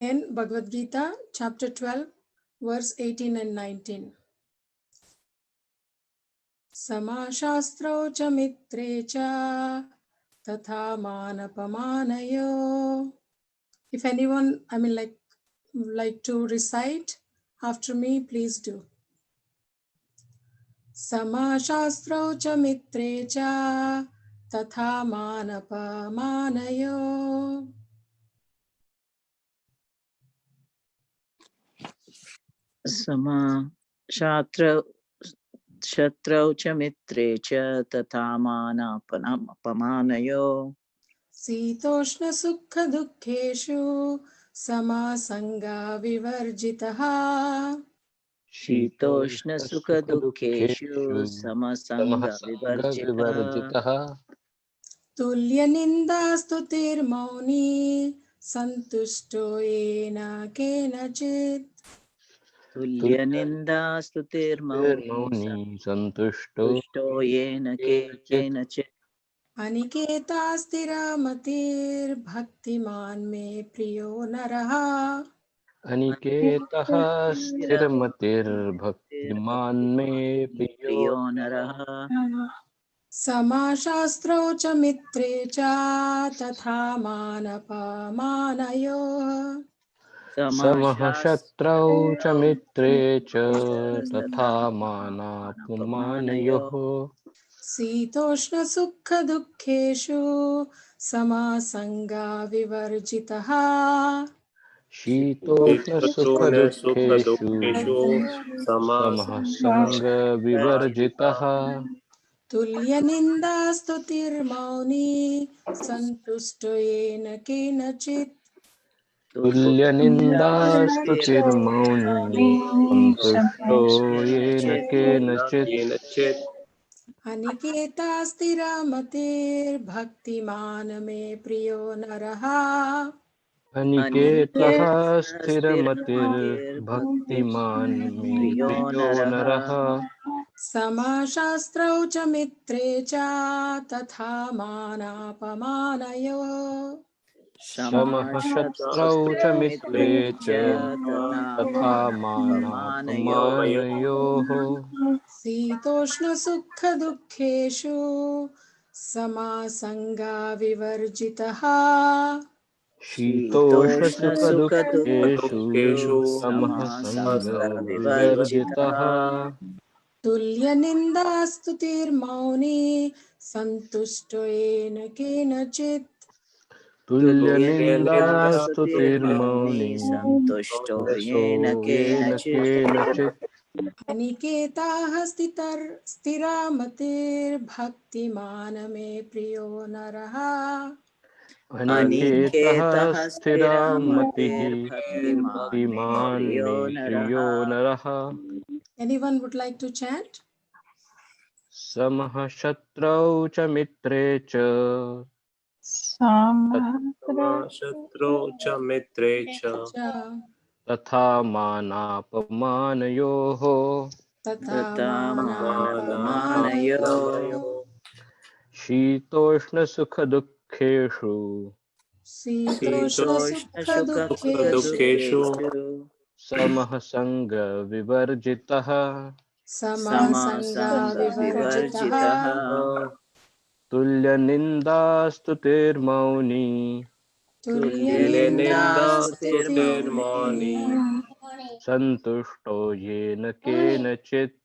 In Bhagavad Gita, chapter 12, verse 18 and 19. Samashastro cha mitre cha tatha manapamanayo. If anyone, like to recite after me, please do. Samashastro cha mitre cha tatha manapamanayo. Sama Shatrau cha mitre cha tata mana pamanayo. Sitoshna sukha dukkeshu samasanga vivarjitaha. Shitoshna sukha dukkeshu samasanga vivarjitaha. Tulya ninda stutirmauni santushto yena kenachit. Tulya ninda stutirmauni santushto yena kenachit. Aniketa sthiramatir bhaktiman me priyo naraha. अनिकेतः स्थिरमतिर्भक्तिमान् मे प्रियो नरः समाशास्त्रौ च मित्रे च तथा मानपमानयोः. समः शत्रौ च मित्रे च तथा मानापमानयोः शीतोष्णसुखदुःखेषु समासंगा विवर्जितः. शीतोष्णसुखदुःखेषु समः संगविवर्जितः तुल्यनिन्दास्तुतिर्मौनी सन्तुष्टो येन केनचित्. तुल्यनिन्दास्तुतिर्मौनी सन्तुष्टो येन केनचित् अनिकेतास्थिरमतिर्भक्तिमान् मे प्रियो नरः. अनिकेतः स्थिरमतिर्भक्तिमान् मे प्रियो नरः समाशास्त्रौ च मित्रे च तथा मानापमानयोः. समः शत्रौ च मित्रे च तथा मानापमानयोः शीतोष्णसुखदुःखेषु समासंगा विवर्जितः. शीतोष्णसुखदुःखेषु समः संगविवर्जितः तुल्यनिन्दास्तुतिर्मौनी सन्तुष्टो येन केनचित्. तुल्यनिन्दास्तुतिर्मौनी सन्तुष्टो येन केनचित् अनिकेताः स्थिरामतिर्भक्तिमान् मे प्रियो नरः. अनिकेतः स्थिरामतिः भक्तिमान् मे प्रियो नरः Anyone would like to chant? समः शत्रौ च मित्रे च शत्रौ च मित्रे च तथा मानापमानयोः शीतोष्णसुखदुःखेषु शीतोष्णसुखदुःखेषु समः संगविवर्जितः समासंगाविवर्जितः. तुल्यनिन्दास्तुतिर्मौनी तुल्यनिन्दास्तुतिर्मौनी सन्तुष्टो येन केनचित्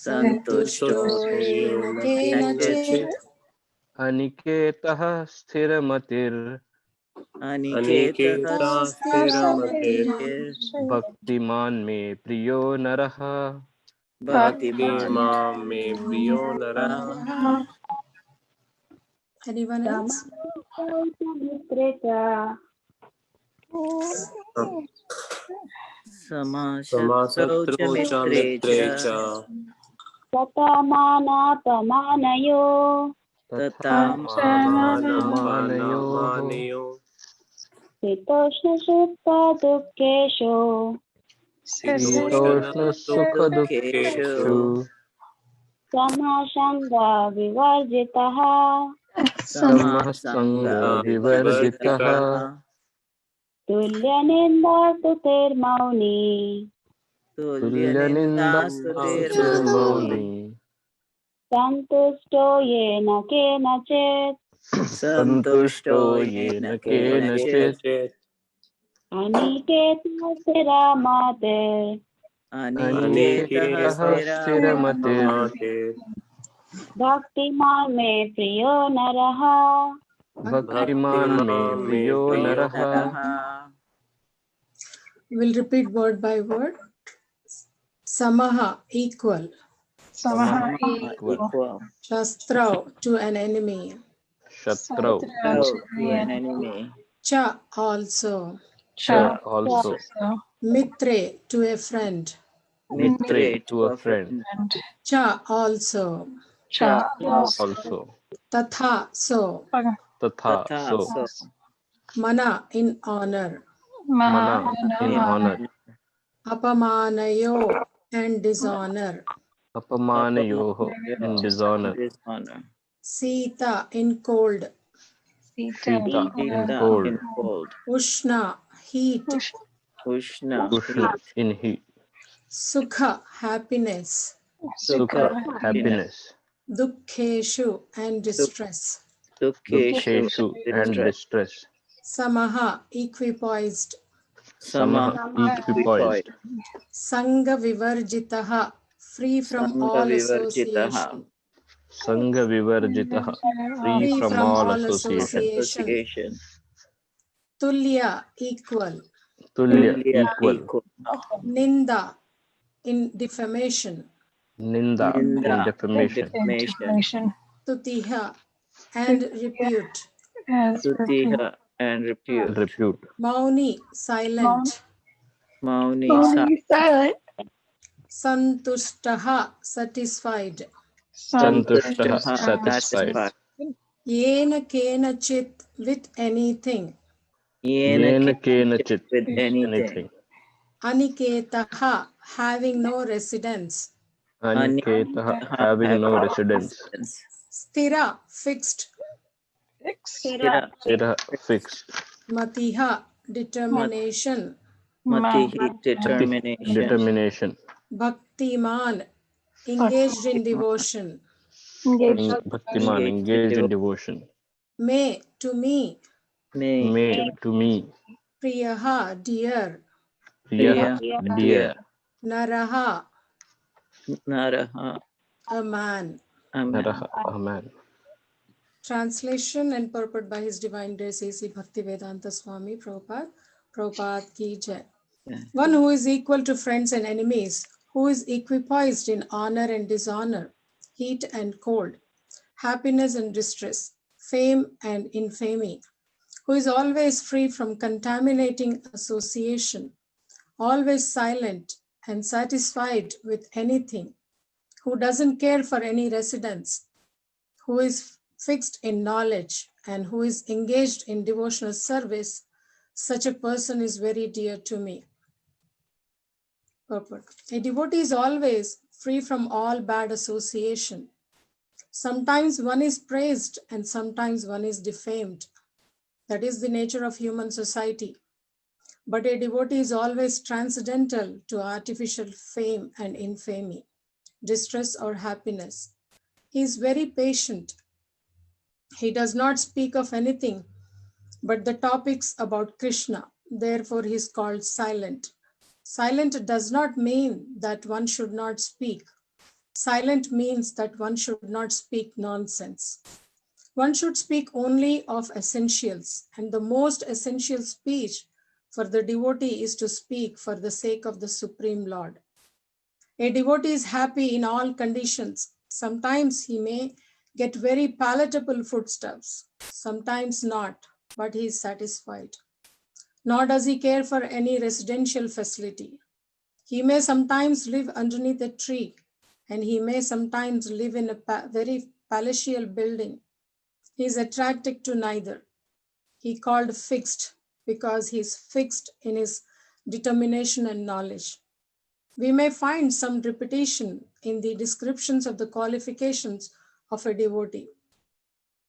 सन्तुष्टो येन केनचित्. अनिकेतः भक्तिमान् मे प्रियो नरः Anyone else? समाशत्रौ च मित्रे च तथा मानापमानयोः शीतोष्णसुखदुःखेषु समसंगविवर्जितः समः संगविवर्जितः तुल्यनिन्दास्तुतिर्मौनी तुल्यनिन्दास्तुतिर्मौनी सन्तुष्टो येन केनचित् सन्तुष्टो येन केनचित् अनिकेतस्थिरमतिर् अनिकेतः स्थिरमतिर् भक्तिमान् मे प्रियो नरः भक्तिमान् मे प्रियो नरः We'll repeat word by word. Samaha, equal. Samaha equal. Shastrau, to an enemy. Shatrau To an enemy. Cha, also. Cha also. Mitre, to a friend. Mitre to a friend. Cha, also. Cha Also. Tatha, so. Tatha so. Mana, in honor. Mana in honor. Apamanayo, and dishonor. Apamanayoho in dishonor. Sita, in cold. Sita in cold. Ushna, heat. Ushna in heat. Sukha, happiness. Sukha happiness. Dukkheshu, and distress. Dukkeshu and distress. Samaha, equipoised. Samaha equipoised. Sangha vivarjitaha, free from all association. Sangha vivarjitaha, free from all association. Tulya, equal. Tulya equal. Ninda, in defamation. Ninda in defamation. Tutiha, and repute. Sutiha and repute. Mauni, silent. Mauni silent. Santushtaha, satisfied. Santushtaha satisfied. Yena kenachit, with anything. Yena kenachit with anything. Aniketaha, having no residence. Aniketaha having no residence. Sthira, fixed. Sthira Fixed. Matiha, determination. Matihi determination. Bhaktiman, engaged in devotion. Bhaktiman engaged in devotion. Me, to me. May to me. Priyaha, dear. Priyaha dear. Naraha, Naraha a man. Naraha a man. Translation and purport by His Divine Grace A.C. Bhaktivedanta Swami Prabhupada. Prabhupada ki jai. One who is equal to friends and enemies, who is equipoised in honor and dishonor, heat and cold, happiness and distress, fame and infamy, who is always free from contaminating association, always silent and satisfied with anything, who doesn't care for any residence, who is fixed in knowledge, and who is engaged in devotional service, such a person is very dear to me. Purport. A devotee is always free from all bad association. Sometimes one is praised and sometimes one is defamed. That is the nature of human society. But a devotee is always transcendental to artificial fame and infamy, distress or happiness. He is very patient. He does not speak of anything but the topics about Krishna. Therefore, he is called silent. Silent does not mean that one should not speak. Silent means that one should not speak nonsense. One should speak only of essentials, and the most essential speech for the devotee is to speak for the sake of the Supreme Lord. A devotee is happy in all conditions. Sometimes he may get very palatable foodstuffs, sometimes not, but he is satisfied. Nor does he care for any residential facility. He may sometimes live underneath a tree, and he may sometimes live in a very palatial building. He is attracted to neither. He called fixed because he is fixed in his determination and knowledge. We may find some repetition in the descriptions of the qualifications of a devotee.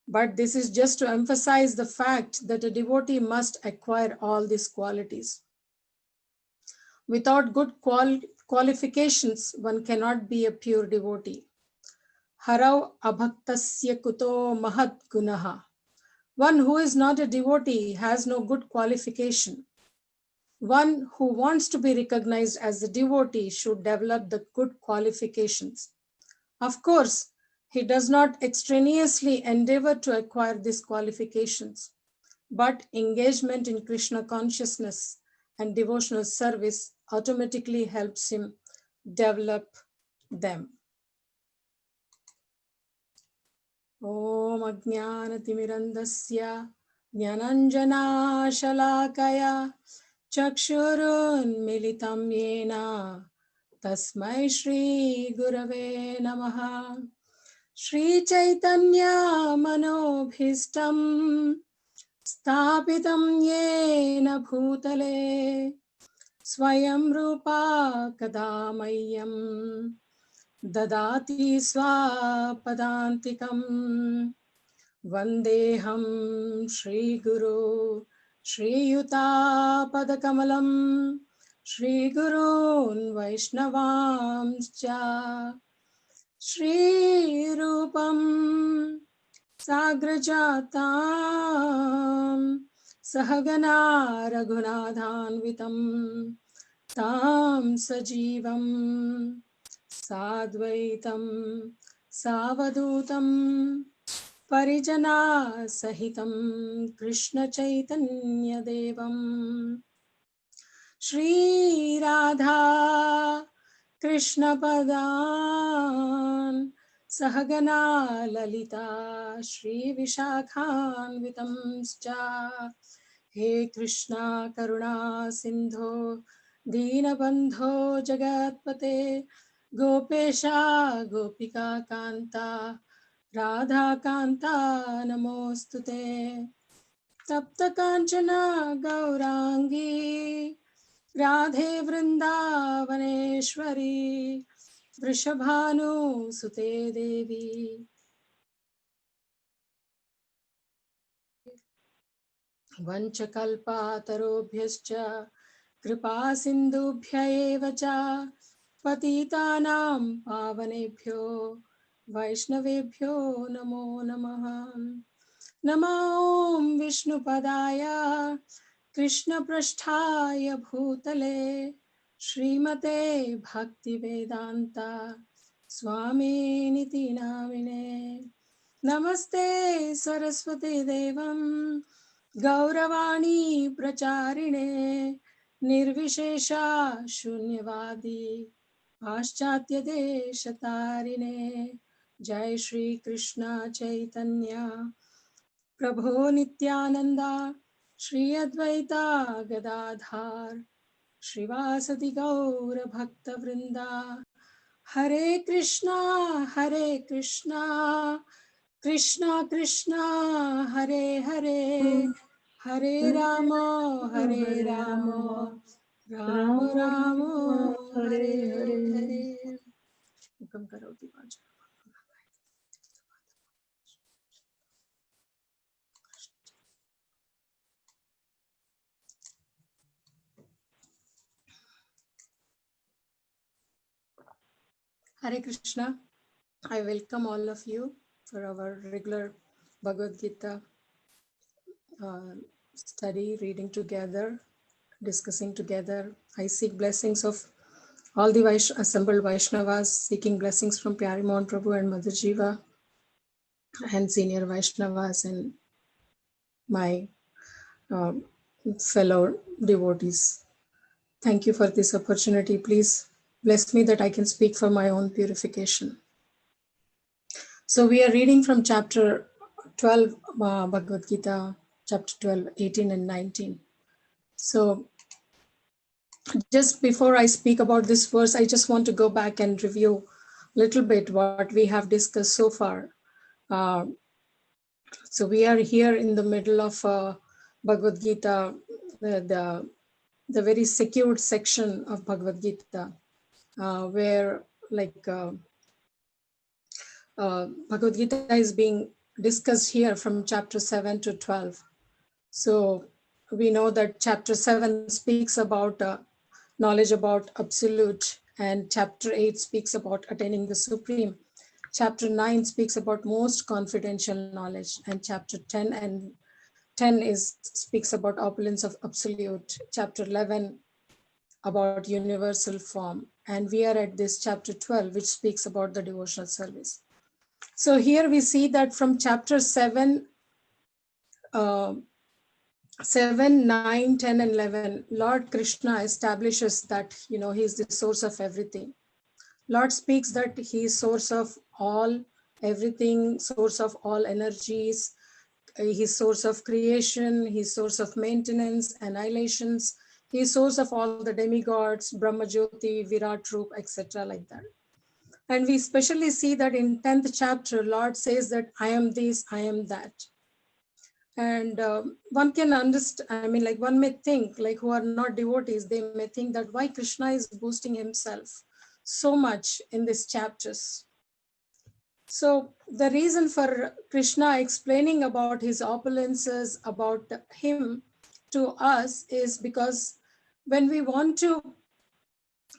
But this is just to emphasize the fact that a devotee must acquire all these qualities. Without good qualifications, one cannot be a pure devotee. Harau abhaktasya kuto mahat gunaha. One who is not a devotee has no good qualification. One who wants to be recognized as a devotee should develop the good qualifications. Of course, he does not extraneously endeavor to acquire these qualifications, but engagement in Krishna consciousness and devotional service automatically helps him develop them. Om Ajnanatimirandasya Jnananjana Shalakaya Chakshurun Militam Yena Tasmai Shri Gurave Namaha. Shri Chaitanya Manobhishtam Sthapitam Yena Bhutale Swayam Rupa Kadamayyam Dadati Swapadantikam Vandeham Shri Guru Shri Yuta Padakamalam Shri Gurun Vaishnavamscha Shri Rupam Sagrajatam Sahagana Raghunathanvitam Tam Sajivam Sadvaitam Savadutam Parijana Sahitam Krishna Chaitanya Devam Shri Radha Krishna Padan Sahagana Lalita Shri Vishakhanvitamscha He Krishna Karuna Sindho Deenabandho Jagatpate Gopesha Gopika Kanta Radha Kanta Namostute Tapta Kanchana Gaurangi Radhe Vrindavaneshwari Vrishabhanu Sute Devi Vanchakalpa Tarobhyascha Kripa Sindhubhya eva cha Patitanam Pavanebhyo Vaishnavebhyo Namo Namaha. Namo Om Vishnupadaya Krishna Prasthaya Bhutale Srimate Bhakti Vedanta Swami Niti Namine Namaste Saraswati Devam Gauravani Pracharine Nirvishesha Shunyavadi Paschatya Deshatarine Jai Shri Krishna Chaitanya Prabhu Nityananda Shri Advaita Gadadhar Shrivasati Gaura Bhakta Vrinda Hare Krishna Krishna Krishna Hare Hare Hare Rama Rama Rama Hare Hare. Ukam karoti vacha. Hare Krishna. I welcome all of you for our regular Bhagavad Gita study, reading together, discussing together. I seek blessings of all the assembled Vaishnavas, seeking blessings from Pyari Mohan Prabhu and Mother Jiva and senior Vaishnavas and my fellow devotees. Thank you for this opportunity. Please bless me that I can speak for my own purification. So we are reading from chapter 12, Bhagavad Gita, chapter 12, 18 and 19. So just before I speak about this verse, I just want to go back and review a little bit what we have discussed so far. So we are here in the middle of Bhagavad Gita, the very secured section of Bhagavad Gita, where like Bhagavad Gita is being discussed here from chapter 7 to 12. So we know that chapter 7 speaks about knowledge about absolute, and chapter 8 speaks about attaining the supreme. Chapter 9 speaks about most confidential knowledge, and chapter 10 speaks about opulence of absolute. Chapter 11 about universal form, and we are at this chapter 12, which speaks about the devotional service. So here we see that from chapter 7, 9, 10, and 11, Lord Krishna establishes that, he is the source of everything. Lord speaks that he is source of all, everything, source of all energies, he's source of creation, he's source of maintenance, annihilations, he's source of all the demigods, Brahma Jyoti, Virat Roop, etc. like that. And we especially see that in 10th chapter, Lord says that I am this, I am that. And one can understand, one may think, like who are not devotees, they may think that why Krishna is boosting himself so much in these chapters. So the reason for Krishna explaining about his opulences, about him to us, is because when we want to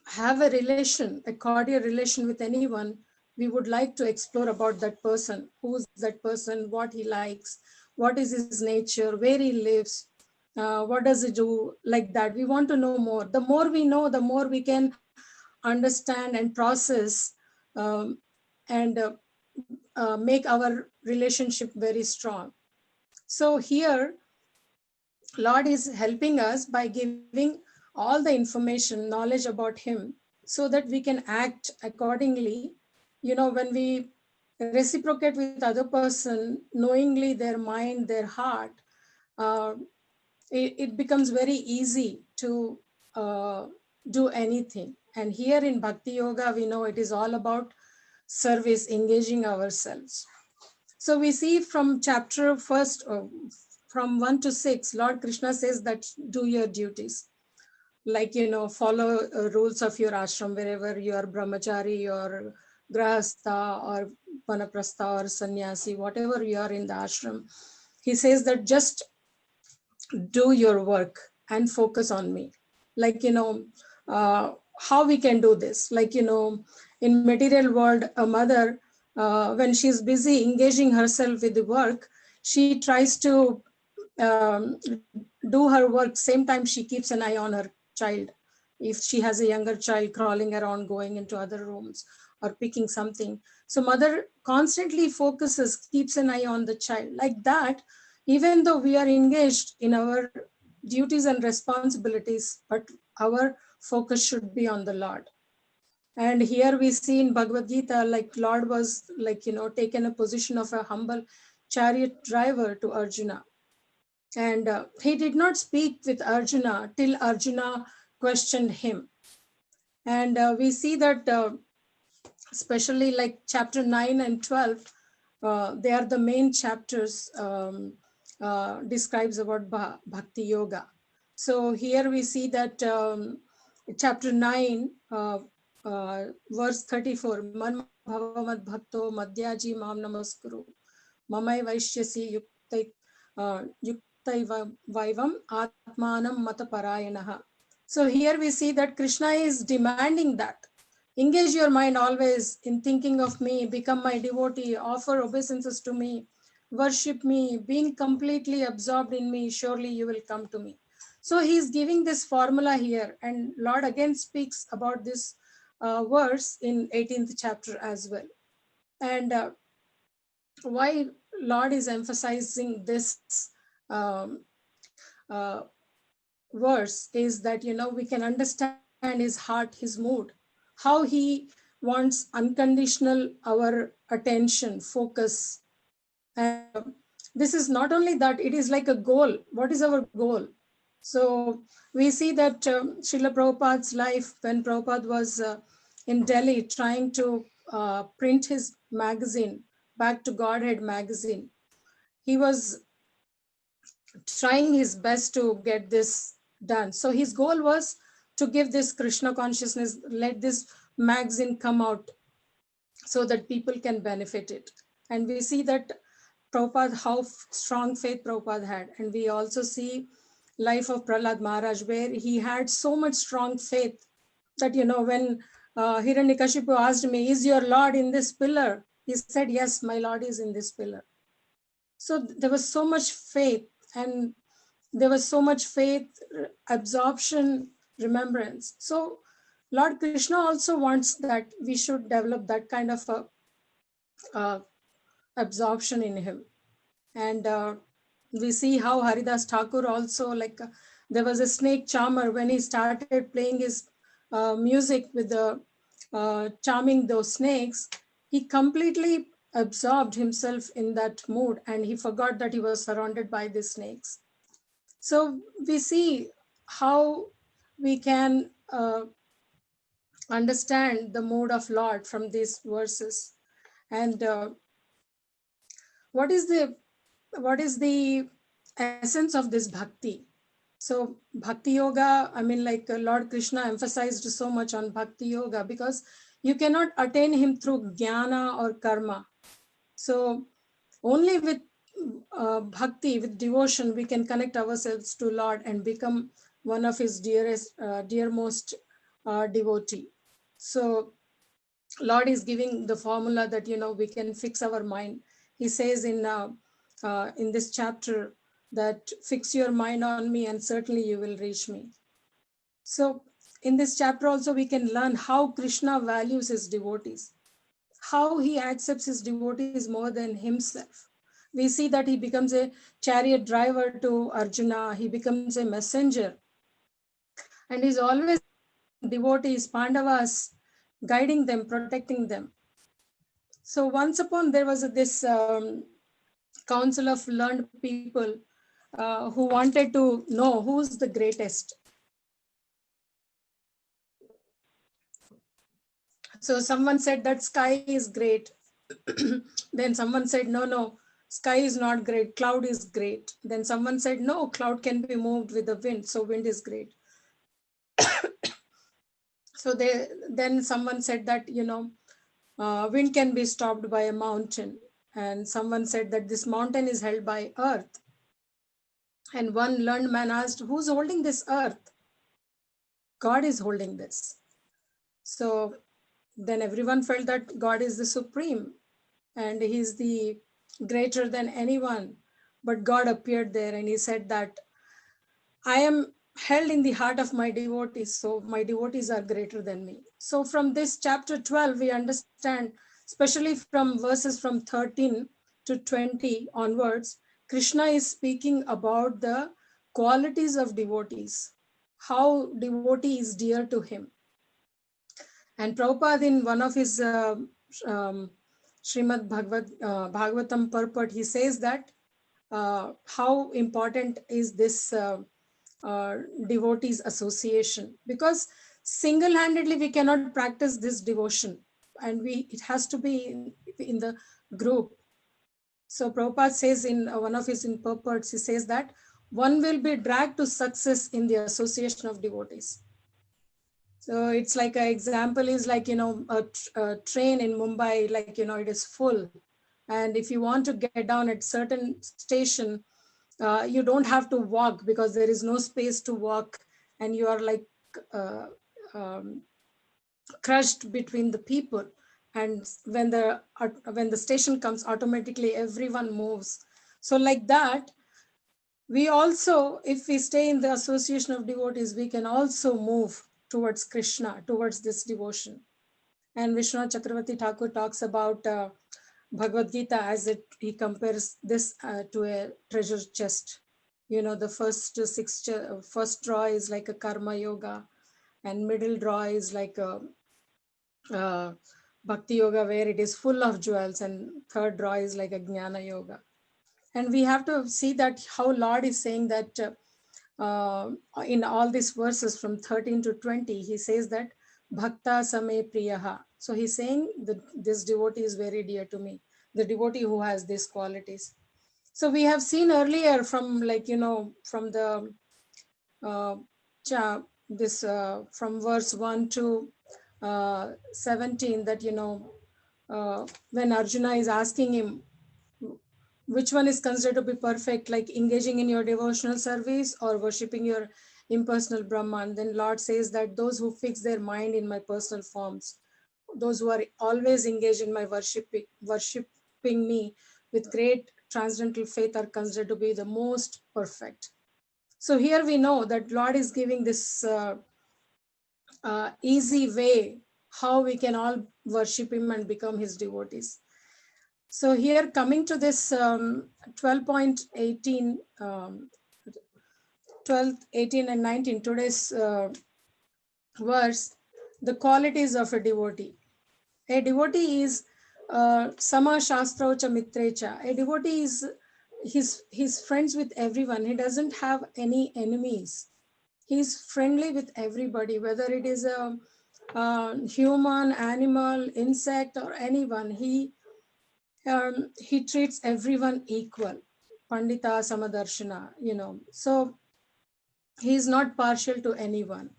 have a relation, a cordial relation with anyone, we would like to explore about that person. Who's that person, what he likes, what is his nature, where he lives, what does he do, like that. We want to know more. The more we know, the more we can understand and process and make our relationship very strong. So here, Lord is helping us by giving all the information, knowledge about him, so that we can act accordingly. When we reciprocate with other person, knowingly their mind, their heart, it becomes very easy to do anything. And here in Bhakti Yoga, we know it is all about service, engaging ourselves. So we see from chapter first, from 1 to 6, Lord Krishna says that do your duties. Like, follow rules of your ashram, wherever you are brahmachari or grahastha or vanaprastha or sannyasi, whatever you are in the ashram. He says that just do your work and focus on me. Like, how we can do this? Like, in material world, a mother, when she's busy engaging herself with the work, she tries to do her work. Same time, she keeps an eye on her child. If she has a younger child crawling around, going into other rooms or picking something. So mother constantly focuses, keeps an eye on the child. Like that, even though we are engaged in our duties and responsibilities, but our focus should be on the Lord. And here we see in Bhagavad Gita, like Lord was taken a position of a humble chariot driver to Arjuna. And he did not speak with Arjuna till Arjuna questioned him. And we see that especially like chapter 9 and 12, they are the main chapters describes about Bhakti Yoga. So here we see that chapter 9, verse 34, Man bhavamad bhakto madhyaji mam namaskuru, mamai vaishyasi yuktaivam atmanam mataparayanaha. So here we see that Krishna is demanding that. Engage your mind always in thinking of me, become my devotee, offer obeisances to me, worship me, being completely absorbed in me, surely you will come to me. So he's giving this formula here, and Lord again speaks about this verse in 18th chapter as well. And why Lord is emphasizing this verse is that, we can understand his heart, his mood, how he wants unconditional our attention, focus. And this is not only that, it is like a goal. What is our goal? So we see that Srila Prabhupada's life, when Prabhupada was in Delhi trying to print his magazine, Back to Godhead magazine, he was trying his best to get this done. So his goal was to give this Krishna consciousness, let this magazine come out so that people can benefit it. And we see that Prabhupada, how strong faith Prabhupada had. And we also see life of Prahlad Maharaj, where he had so much strong faith that, when Hiranyakashipu asked me, is your Lord in this pillar? He said, yes, my Lord is in this pillar. So there was so much faith, and there was so much faith, absorption, remembrance. So Lord Krishna also wants that we should develop that kind of a absorption in him. And we see how Haridas Thakur also, there was a snake charmer when he started playing his music with the charming those snakes. He completely absorbed himself in that mood, and he forgot that he was surrounded by these snakes. So we see how we can understand the mood of Lord from these verses. And what is the essence of this bhakti? So bhakti yoga, Lord Krishna emphasized so much on bhakti yoga because you cannot attain him through jnana or karma. So only with bhakti, with devotion, we can connect ourselves to Lord and become one of his dearmost devotee. So Lord is giving the formula that, we can fix our mind. He says in this chapter that fix your mind on me and certainly you will reach me. So in this chapter also we can learn how Krishna values his devotees, how he accepts his devotees more than himself. We see that he becomes a chariot driver to Arjuna, he becomes a messenger, and he's always devotees, Pandavas, guiding them, protecting them. So once upon there was this council of learned people who wanted to know who's the greatest. So someone said that sky is great. Then someone said, no, sky is not great, cloud is great. Then someone said, no, cloud can be moved with the wind, so wind is great. So then someone said that, wind can be stopped by a mountain. And someone said that this mountain is held by earth. And one learned man asked, who's holding this earth? God is holding this. So then everyone felt that God is the supreme and he's the greater than anyone. But God appeared there and he said that I am held in the heart of my devotees, so my devotees are greater than me. So from this chapter 12, we understand, especially from verses from 13 to 20 onwards, Krishna is speaking about the qualities of devotees, how devotee is dear to him. And Prabhupada, in one of his Srimad Bhagavatam purport, he says that how important is this devotees association, because single-handedly we cannot practice this devotion, and it has to be in the group. So Prabhupada says in one of his purports, he says that one will be dragged to success in the association of devotees. So it's like an example is like, a train in Mumbai, like, it is full. And if you want to get down at certain station, you don't have to walk because there is no space to walk, and you are like crushed between the people. And when the station comes, automatically everyone moves. So like that, we also, if we stay in the association of devotees, we can also move towards Krishna, towards this devotion. And Vishwanath Chakravarti Thakur talks about Bhagavad Gita as he compares this to a treasure chest. The first draw is like a karma yoga, and middle draw is like a bhakti yoga where it is full of jewels, and third draw is like a jnana yoga. And we have to see that how Lord is saying that in all these verses from 13 to 20, he says that bhakta same priyaha. So he's saying that this devotee is very dear to me, the devotee who has these qualities. So we have seen earlier from from the from verse 1 to 17 that when Arjuna is asking him which one is considered to be perfect, like engaging in your devotional service or worshipping your impersonal Brahman? Then Lord says that those who fix their mind in my personal forms, those who are always engaged in my worshipping me with great transcendental faith, are considered to be the most perfect. So here we know that Lord is giving this easy way how we can all worship him and become his devotees. So here, coming to this 12.18, 12, 18 and 19, today's verse, the qualities of a devotee. A devotee is sama shastraucha mitrecha. A devotee is he's friends with everyone. He doesn't have any enemies. He's friendly with everybody, whether it is a human, animal, insect, or anyone. He treats everyone equal. Pandita Samadarshana, So he is not partial to anyone.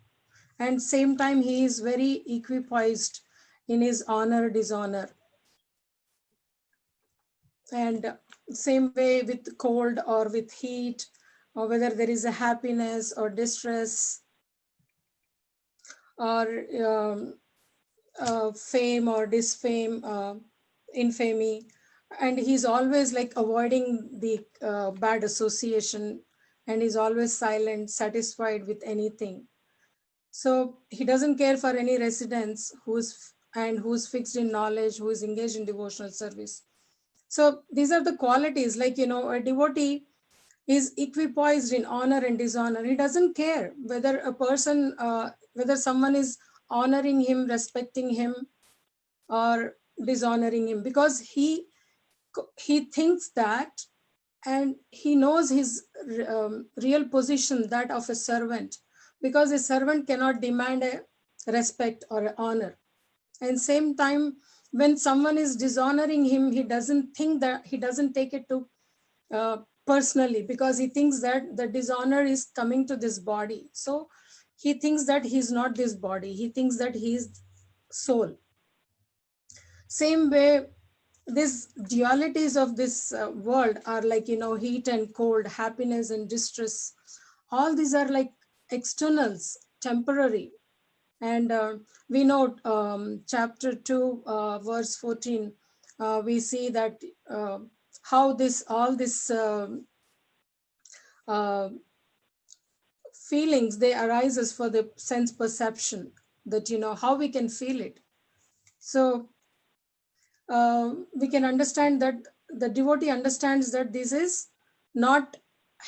And same time, he is very equipoised in his honor, dishonor. And same way with cold or with heat, or whether there is a happiness or distress, or fame or disfame, infamy. And he's always like avoiding the bad association, and he's always silent, satisfied with anything. So he doesn't care for any residents who's fixed in knowledge, who is engaged in devotional service. So these are the qualities, like, a devotee is equipoised in honor and dishonor. He doesn't care whether a person, whether someone is honoring him, respecting him, or dishonoring him, because he thinks that, and he knows his real position, that of a servant, because a servant cannot demand a respect or a honor. And same time, when someone is dishonoring him, he doesn't take it to personally, because he thinks that the dishonor is coming to this body. So he thinks that he's not this body. He thinks that he is soul. Same way, these dualities of this world are like, heat and cold, happiness and distress. All these are like externals, temporary. And we know chapter 2, verse 14, we see that how all this feelings, they arises for the sense perception, that, how we can feel it. So we can understand that the devotee understands that this is not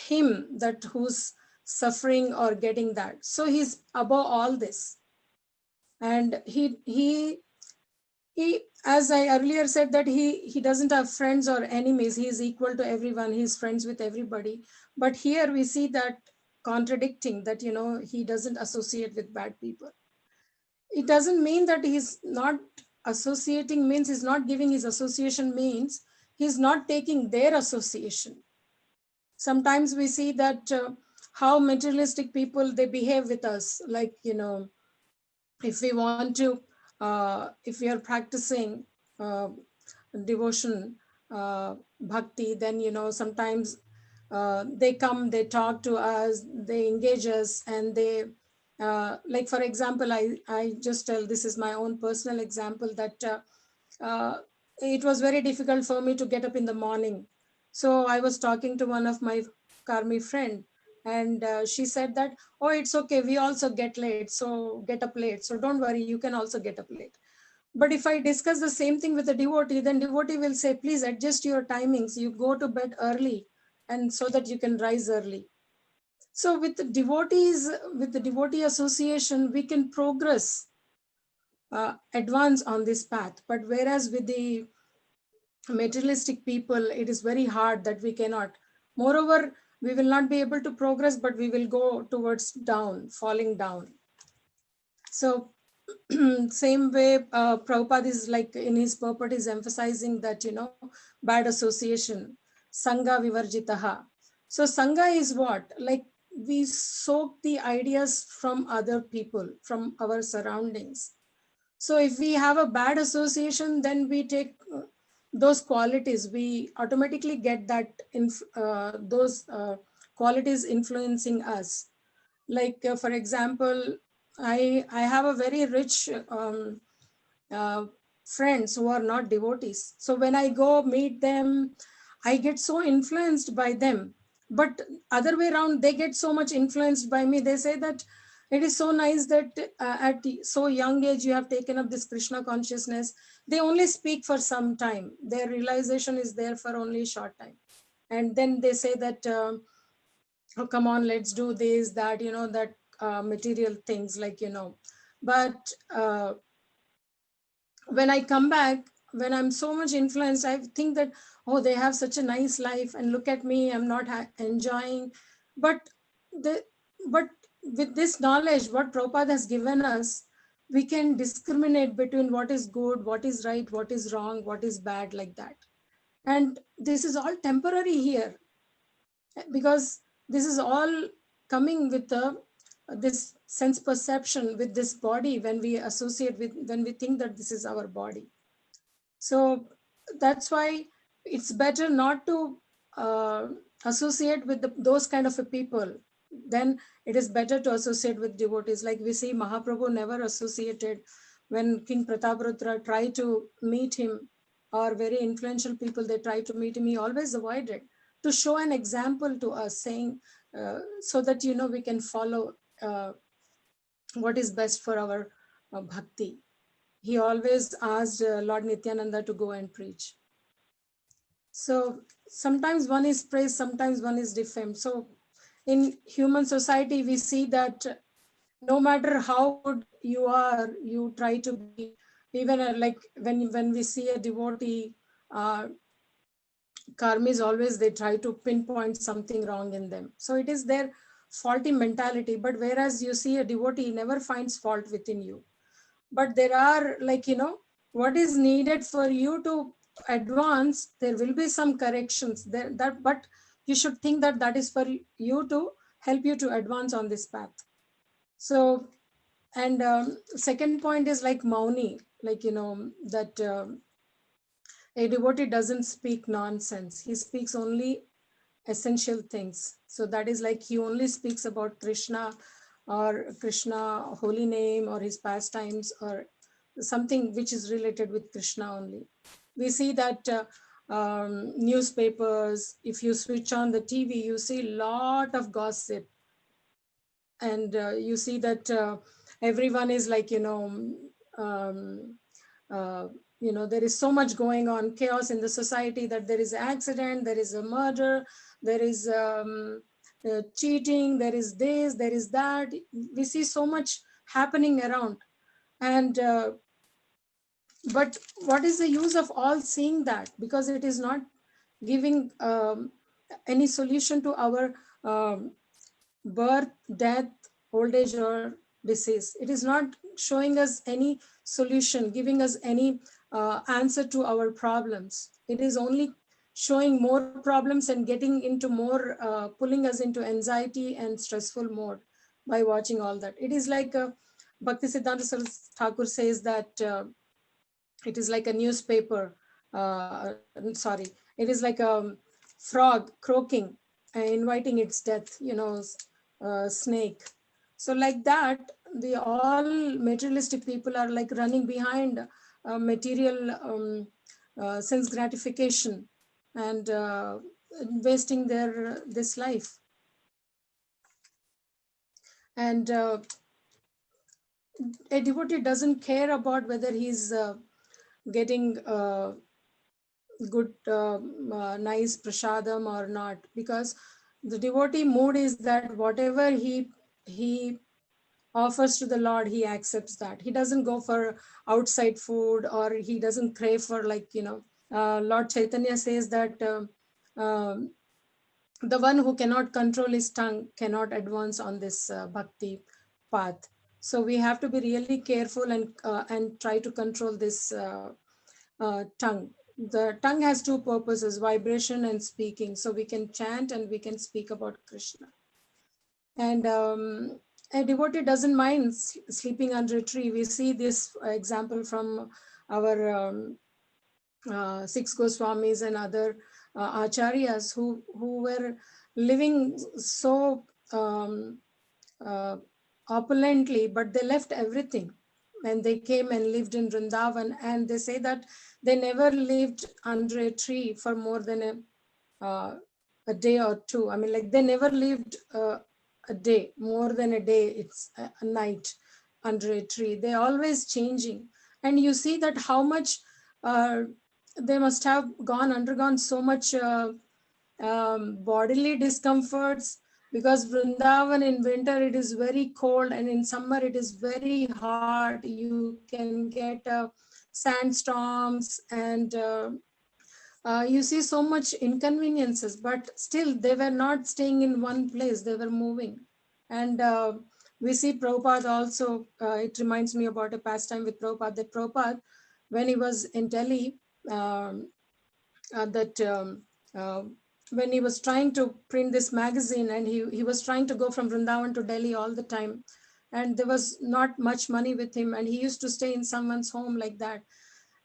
him that who's suffering or getting that. So he's above all this. And he as I earlier said, that he doesn't have friends or enemies. He is equal to everyone. He's friends with everybody. But here we see that contradicting, that, he doesn't associate with bad people. It doesn't mean that he's not associating, means he's not giving his association, means he's not taking their association. Sometimes we see that how materialistic people, they behave with us. Like, if we want to, if we are practicing devotion, bhakti, then, sometimes they come, they talk to us, they engage us, and they, like, for example, I just tell, this is my own personal example, that it was very difficult for me to get up in the morning. So I was talking to one of my Karmi friend, and she said that, oh, it's okay, we also get up late, so don't worry, you can also get up late. But if I discuss the same thing with a devotee, then devotee will say, please adjust your timings, you go to bed early, and so that you can rise early. So with the devotees, with the devotee association, we can progress, advance on this path. But whereas with the materialistic people, it is very hard, that we cannot. Moreover, we will not be able to progress, but we will go towards falling down. So same way, Prabhupada is like, in his purport, is emphasizing that, bad association, Sangha Vivarjitaha. So Sangha is what? Like, we soak the ideas from other people, from our surroundings. So if we have a bad association, then we take those qualities, we automatically get that those qualities influencing us. Like for example, I have a very rich friends who are not devotees. So when I go meet them, I get so influenced by them. But other way around, they get so much influenced by me. They say that it is so nice that at so young age you have taken up this Krishna consciousness. They only speak for some time. Their realization is there for only a short time. And then they say that, oh, come on, let's do this, that, that material things, like, But when I come back, when I'm so much influenced, I think that, oh, they have such a nice life, and look at me, I'm not enjoying. But the but with this knowledge, what Prabhupada has given us, we can discriminate between what is good, what is right, what is wrong, what is bad, like that. And this is all temporary here, because this is all coming with this sense perception, with this body, when we associate with, when we think that this is our body. So that's why it's better not to associate with those kind of a people. Then it is better to associate with devotees. Like we see Mahaprabhu never associated. When King Prataparudra tried to meet him, or very influential people, they tried to meet him, he always avoided, to show an example to us, saying so that we can follow what is best for our bhakti. He always asked Lord Nityananda to go and preach. So sometimes one is praised, sometimes one is defamed. So in human society, we see that no matter how good you are, you try to be, even like when we see a devotee, karmis, always they try to pinpoint something wrong in them. So it is their faulty mentality. But whereas you see a devotee never finds fault within you. But there are, like, what is needed for you to advance, there will be some corrections there, but you should think that that is for you to help you to advance on this path. So, and second point is like Mauni, like, that a devotee doesn't speak nonsense. He speaks only essential things. So that is like he only speaks about Krishna, or Krishna holy name, or his pastimes, or something which is related with Krishna only. We see that newspapers, if you switch on the TV, you see a lot of gossip. And you see that everyone is like, there is so much going on, chaos in the society, that there is an accident, there is a murder, there is cheating, there is this, there is that. We see so much happening around. And but what is the use of all seeing that? Because it is not giving any solution to our birth, death, old age, or disease. It is not showing us any solution, giving us any answer to our problems. It is only showing more problems and getting into more, pulling us into anxiety and stressful mode by watching all that. It is like Bhaktisiddhanta Saraswati Thakur says that it is like a newspaper, it is like a frog croaking, inviting its death, snake. So like that, the all materialistic people are like running behind material sense gratification, and wasting this life. And a devotee doesn't care about whether he's getting good, nice prasadam or not, because the devotee mood is that whatever he offers to the Lord, he accepts that. He doesn't go for outside food, or he doesn't crave for, like, Lord Chaitanya says that the one who cannot control his tongue cannot advance on this bhakti path. So we have to be really careful and try to control this tongue. The tongue has two purposes, vibration and speaking. So we can chant and we can speak about Krishna. And a devotee doesn't mind sleeping under a tree. We see this example from our six Goswamis and other acharyas who were living so opulently, but they left everything and they came and lived in Vrindavan. And they say that they never lived under a tree for more than a day or two. I mean, like they never lived a day, more than a day. It's a night under a tree. They're always changing. And you see that how much they must have undergone so much bodily discomforts, because Vrindavan in winter it is very cold and in summer it is very hot. You can get sandstorms and you see so much inconveniences, but still they were not staying in one place, they were moving. And we see Prabhupada also, it reminds me about a pastime with Prabhupada, that Prabhupada, when he was in Delhi, when he was trying to print this magazine, and he was trying to go from Vrindavan to Delhi all the time, and there was not much money with him, and he used to stay in someone's home like that.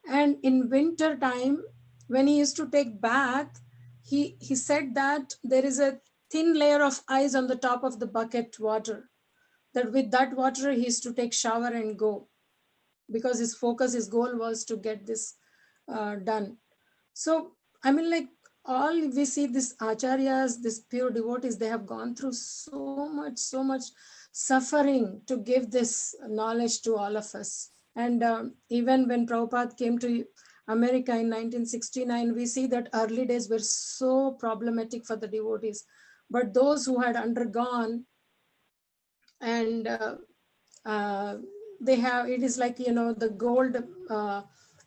And in winter time, when he used to take bath, he said that there is a thin layer of ice on the top of the bucket water, that with that water he used to take shower and go, because his focus, his goal was to get this done. So I mean, like, all we see, this acharyas, this pure devotees, they have gone through so much suffering to give this knowledge to all of us. And even when Prabhupada came to America in 1969, we see that early days were so problematic for the devotees. But those who had undergone, and they have, it is like, you know, the gold,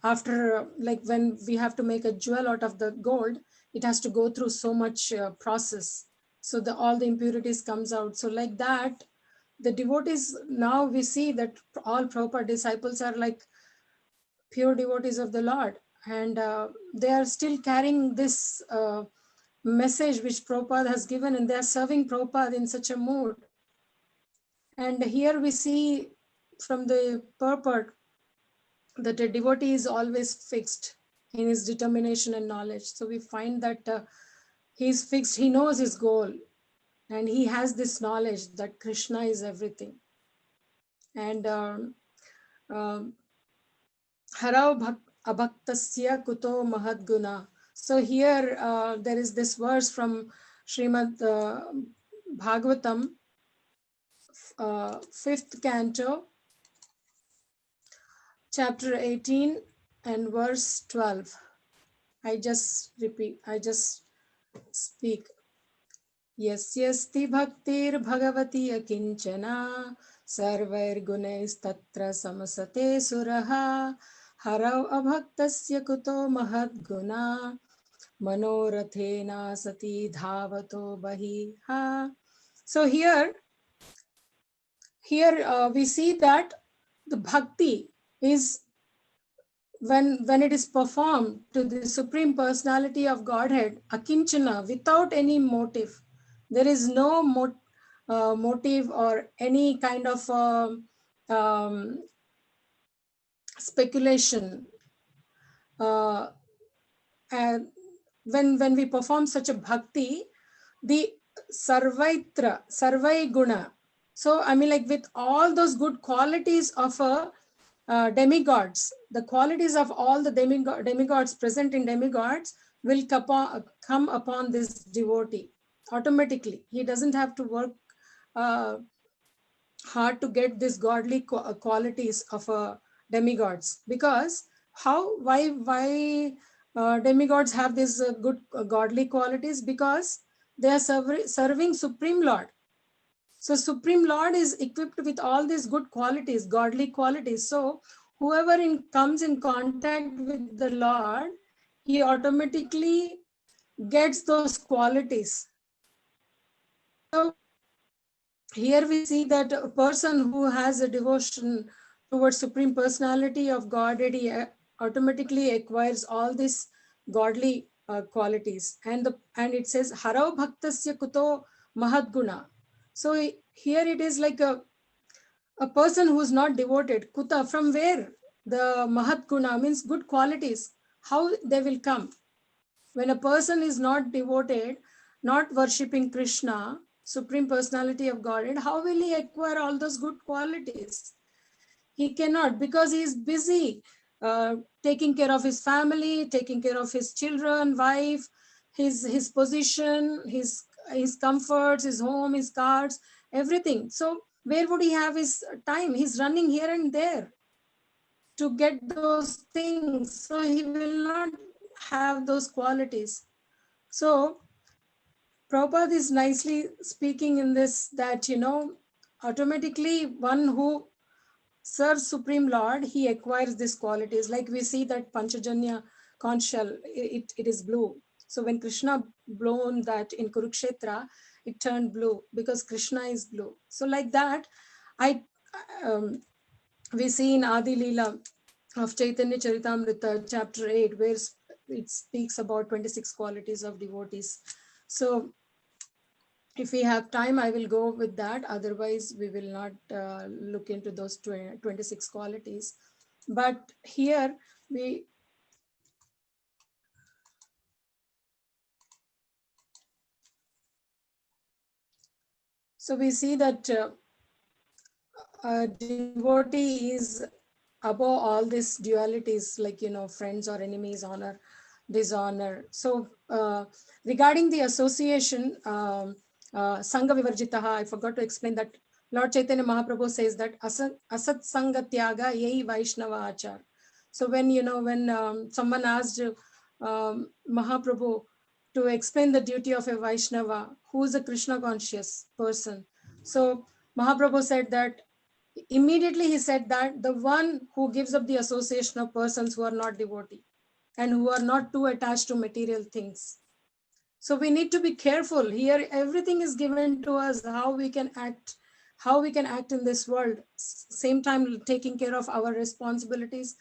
after, like when we have to make a jewel out of the gold, it has to go through so much process. So all the impurities comes out. So like that, the devotees, now we see that all Prabhupada disciples are like pure devotees of the Lord. And they are still carrying this message which Prabhupada has given, and they are serving Prabhupada in such a mood. And here we see from the purport that a devotee is always fixed in his determination and knowledge. So we find that he's fixed, he knows his goal, and he has this knowledge that Krishna is everything. And Harau abhaktasya kuto mahadguna. So here there is this verse from Srimad Bhagavatam, 5th canto, chapter 18 and verse 12. I just speak. Yasyasti bhaktir bhagavati akinchana sarvair gunaistatra samasate suraha harau abhaktasya kuto mahadguna manorathena sati dhavato bahiha. So here we see that the bhakti is when it is performed to the Supreme Personality of Godhead, akinchana, without any motive. There is no motive or any kind of speculation. And when we perform such a bhakti, the sarvai guna. So I mean, like, with all those good qualities of a demigods, the qualities of all the demigods present in demigods will come upon this devotee automatically. He doesn't have to work hard to get these godly qualities of demigods. Because why demigods have these good godly qualities? Because they are serving Supreme Lord. So Supreme Lord is equipped with all these good qualities, godly qualities. So whoever comes in contact with the Lord, he automatically gets those qualities. So here we see that a person who has a devotion towards Supreme Personality of Godhead, he automatically acquires all these godly qualities. And it says, Harau bhaktasya kuto mahadguna. So here it is like a person who is not devoted. Kuta, from where? The Mahat Guna means good qualities. how they will come. When a person is not devoted, not worshipping Krishna, Supreme Personality of Godhead, how will he acquire all those good qualities? He cannot, because he is busy taking care of his family, taking care of his children, wife, his position, his comforts, his home, his cars, everything. So where would he have his time? He's running here and there to get those things. So he will not have those qualities. So Prabhupada is nicely speaking in this, that, automatically one who serves Supreme Lord, he acquires these qualities. Like we see that Panchajanya conch shell, it is blue. So when Krishna blown that in Kurukshetra, it turned blue because Krishna is blue. So like that, we see in Adi Leela of Chaitanya Charitamrita, chapter 8, where it speaks about 26 qualities of devotees. So if we have time, I will go with that. Otherwise, we will not look into those 26 qualities. But here we see that a devotee is above all these dualities, like, friends or enemies, honor, dishonor. So regarding the association, Sangha Vivarjitaha, I forgot to explain that Lord Chaitanya Mahaprabhu says that Asat Sangha Tyaga Yei Vaishnava Achar. So when someone asked Mahaprabhu to explain the duty of a Vaishnava, who is a Krishna conscious person, so Mahaprabhu said that, immediately he said that the one who gives up the association of persons who are not devotee and who are not too attached to material things. So we need to be careful here. Everything is given to us, how we can act in this world, same time taking care of our responsibilities,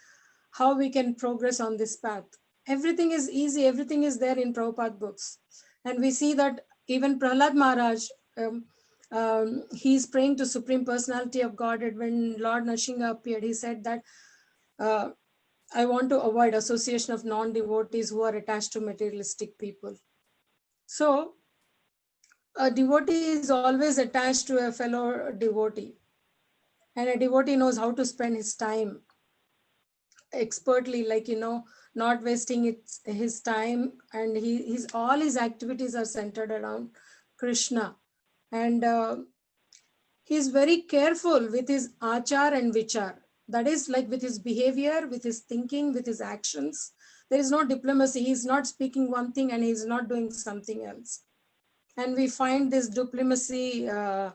how we can progress on this path. Everything is easy, everything is there in Prabhupada books. And we see that even Prahlad Maharaj, he's praying to Supreme Personality of Godhead. When Lord Nrsimha appeared, he said that I want to avoid association of non-devotees who are attached to materialistic people. So a devotee is always attached to a fellow devotee, and a devotee knows how to spend his time expertly, like, not wasting his time, and all his activities are centered around Krishna. And he's very careful with his achar and vichar. That is, like, with his behavior, with his thinking, with his actions. There is no diplomacy. He's not speaking one thing and he's not doing something else. And we find this diplomacy or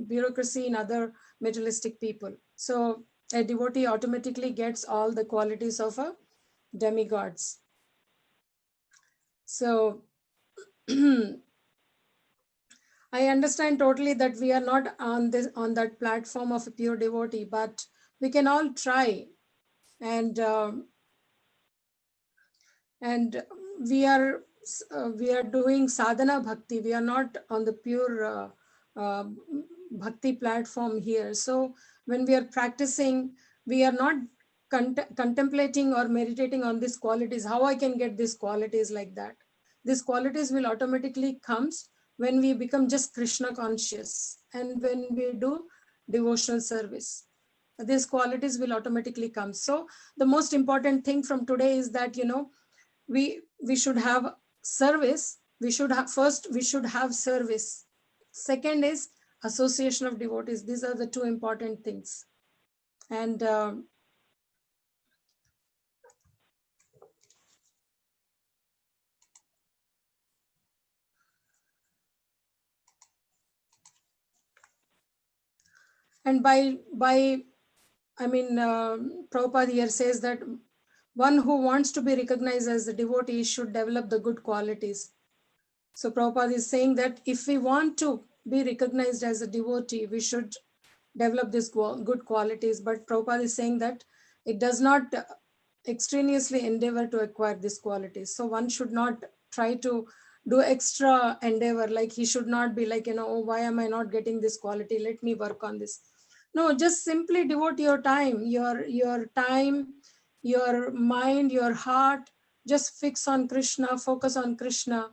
bureaucracy in other materialistic people. So a devotee automatically gets all the qualities of a demigods. So I understand totally that we are not on that platform of a pure devotee, but we can all try, and we are doing sadhana bhakti. We are not on the pure bhakti platform here. So when we are practicing, we are not contemplating or meditating on these qualities, how I can get these qualities, like that. These qualities will automatically comes when we become just Krishna conscious, and when we do devotional service, these qualities will automatically come. So the most important thing from today is that, we should have service. We should have service. Second is association of devotees. These are the two important things. And Prabhupada here says that one who wants to be recognized as a devotee should develop the good qualities. So Prabhupada is saying that if we want to be recognized as a devotee, we should develop these good qualities. But Prabhupada is saying that it does not extraneously endeavor to acquire these qualities. So one should not try to do extra endeavor, like he should not be like, oh, why am I not getting this quality? Let me work on this. No, just simply devote your time, your time, your mind, your heart, just fix on Krishna, focus on Krishna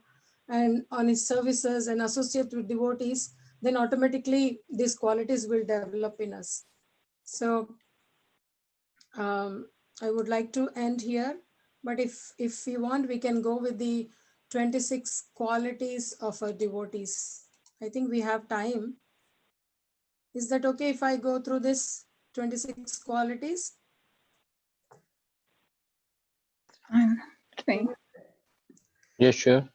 and on his services and associate with devotees, then automatically these qualities will develop in us. So I would like to end here, but if you want, we can go with the 26 qualities of our devotees. I think we have time. Is that okay if I go through this 26 qualities? Fine. Yes, sure.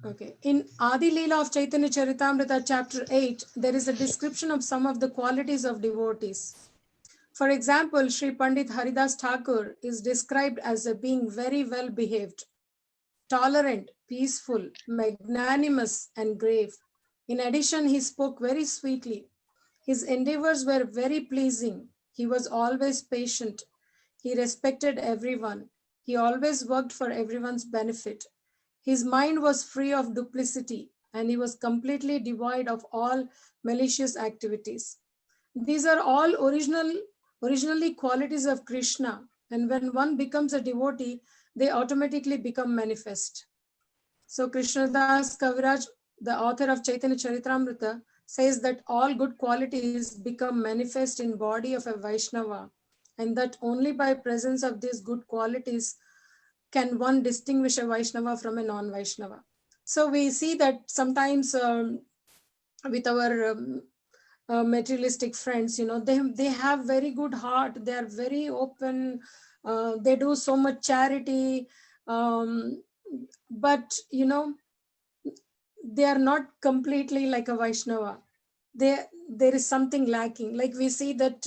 Okay. In Adi Leela of Chaitanya Charitamrita, chapter 8, there is a description of some of the qualities of devotees. For example, Sri Pandit Haridas Thakur is described as a being very well behaved, tolerant, peaceful, magnanimous, and grave. In addition, he spoke very sweetly. His endeavors were very pleasing. He was always patient. He respected everyone. He always worked for everyone's benefit. His mind was free of duplicity, and he was completely devoid of all malicious activities. These are all originally qualities of Krishna, and when one becomes a devotee, they automatically become manifest. So Krishnadas Kaviraj, the author of Chaitanya Charitamrita, says that all good qualities become manifest in body of a Vaishnava, and that only by presence of these good qualities can one distinguish a Vaishnava from a non-Vaishnava. So we see that sometimes with our materialistic friends, they have very good heart, they are very open, they do so much charity, but they are not completely like a Vaishnava. There is something lacking. Like we see that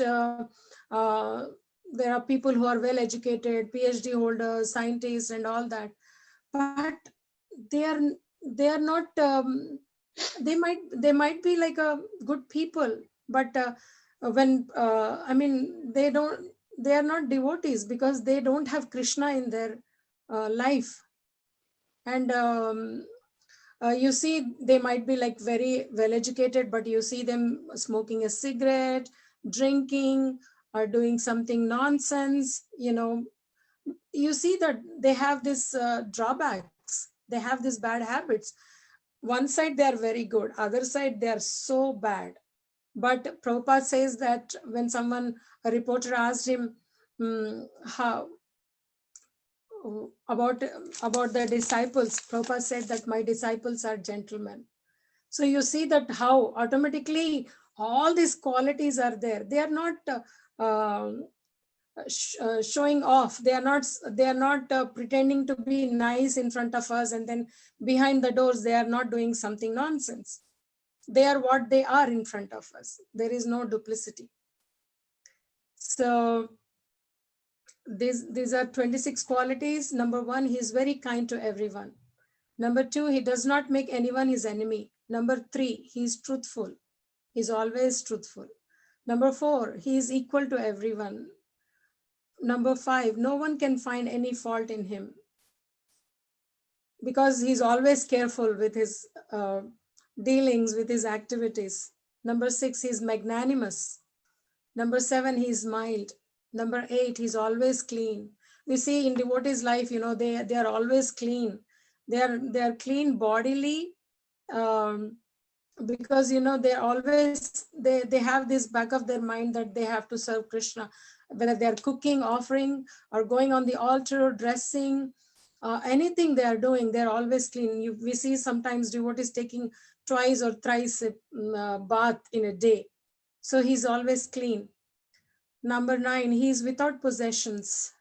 there are people who are well educated, PhD holders, scientists, and all that, but they are not. They might be like a good people, but when they are not devotees because they don't have Krishna in their life. And you see, they might be like very well educated, but you see them smoking a cigarette, drinking, or doing something nonsense. You see that they have this drawbacks, they have these bad habits. One side they are very good, other side they are so bad. But Prabhupada says that when a reporter asked him how about the disciples, Prabhupada said that my disciples are gentlemen. So you see that how automatically all these qualities are there. They are not showing off. They are not pretending to be nice in front of us, and then behind the doors they are not doing something nonsense. They are what they are in front of us. There is no duplicity. So these are 26 qualities. Number 1, he is very kind to everyone. Number 2, he does not make anyone his enemy. Number 3, he is truthful. He's always truthful. Number 4, he is equal to everyone. Number 5, no one can find any fault in him because he's always careful with his dealings, with his activities. Number 6, he's magnanimous. Number 7, he's mild. Number 8, he's always clean. We see in devotees' life, they are always clean. They are clean bodily, because they're always they have this back of their mind that they have to serve Krishna, whether they're cooking, offering, or going on the altar, dressing, anything they are doing, they're always clean. We see sometimes devotees taking twice or thrice a bath in a day. So he's always clean. Number 9, he's without possessions.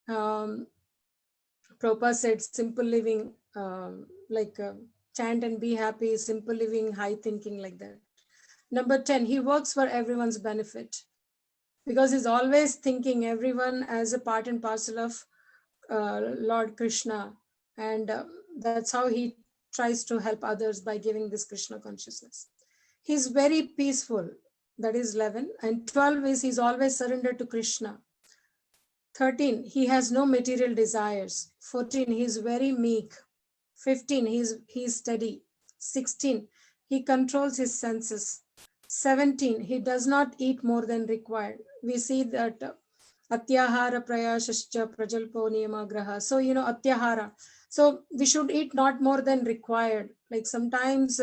Prabhupada said simple living, chant and be happy, simple living, high thinking, like that. Number 10, he works for everyone's benefit because he's always thinking everyone as a part and parcel of Lord Krishna. And that's how he tries to help others by giving this Krishna consciousness. He's very peaceful. That is 11. And 12 is he's always surrendered to Krishna. 13, he has no material desires. 14, he's very meek. 15, he's steady. 16, he controls his senses. 17, he does not eat more than required. We see that Atyahara prayashascha prajalpo niyamagraha. So, atyahara. So we should eat not more than required. Like sometimes,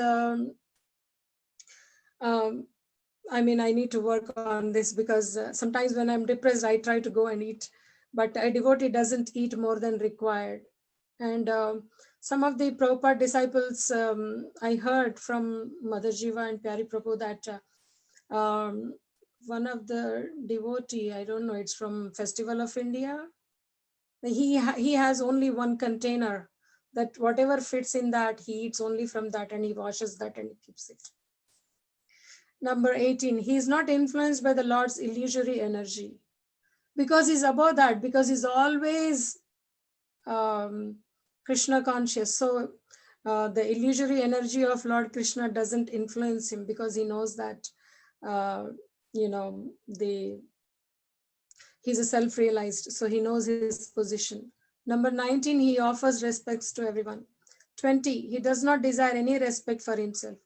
I need to work on this because sometimes when I'm depressed, I try to go and eat, but a devotee doesn't eat more than required. And some of the Prabhupada disciples, I heard from Mother Jiva and Pyari Prabhu that one of the devotee, I don't know, it's from Festival of India, he has only one container, that whatever fits in that, he eats only from that, and he washes that and he keeps it. Number 18, he is not influenced by the Lord's illusory energy, because he's above that, because he's always Krishna conscious. So the illusory energy of Lord Krishna doesn't influence him, because he knows that he's a self-realized, so he knows his position. Number 19, he offers respects to everyone. 20, he does not desire any respect for himself.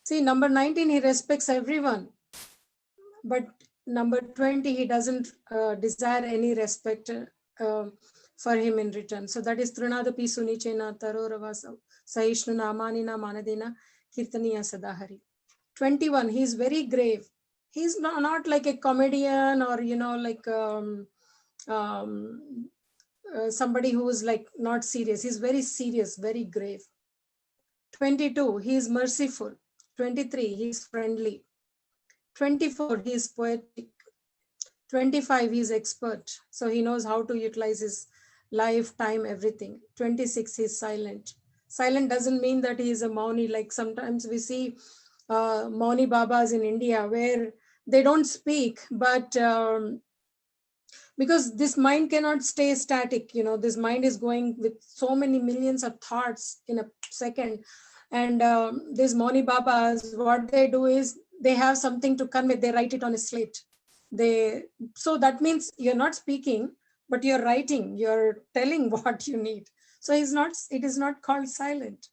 See, number 19, he respects everyone. But number 20, he doesn't desire any respect for him in return. So that is Trunadapi Sunichena Taroravasa Sahishnuna Amanina Manadina Kirtaniya Sadahari. 21, he is very grave. He's not like a comedian or, like somebody who is like not serious. He's very serious, very grave. 22, he is merciful. 23, he is friendly. 24, he is poetic. 25, he is expert. So he knows how to utilize his life, time, everything. 26, he is silent. Silent doesn't mean that he is a Mauni. Like sometimes we see Mauni Babas in India where they don't speak, but because this mind cannot stay static, this mind is going with so many millions of thoughts in a second. And these Mauni Babas, what they do is they have something to convey, they write it on a slate. So that means you're not speaking, but you're writing, you're telling what you need. So it is not called silent.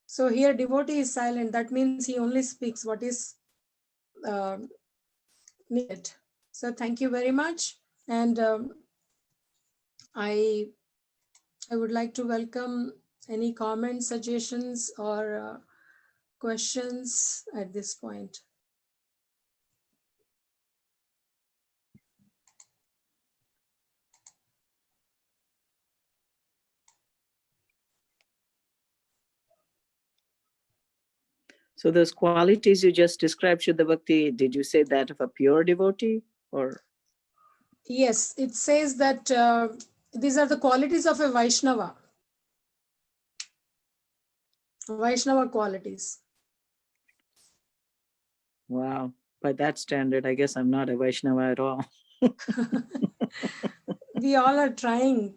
So here devotee is silent. That means he only speaks what is needed. So thank you very much. And I would like to welcome any comments, suggestions, or questions at this point. So those qualities you just described, Shuddha Bhakti, did you say that of a pure devotee or? Yes, it says that these are the qualities of a Vaishnava. Vaishnava qualities. Wow. By that standard, I guess I'm not a Vaishnava at all. We all are trying,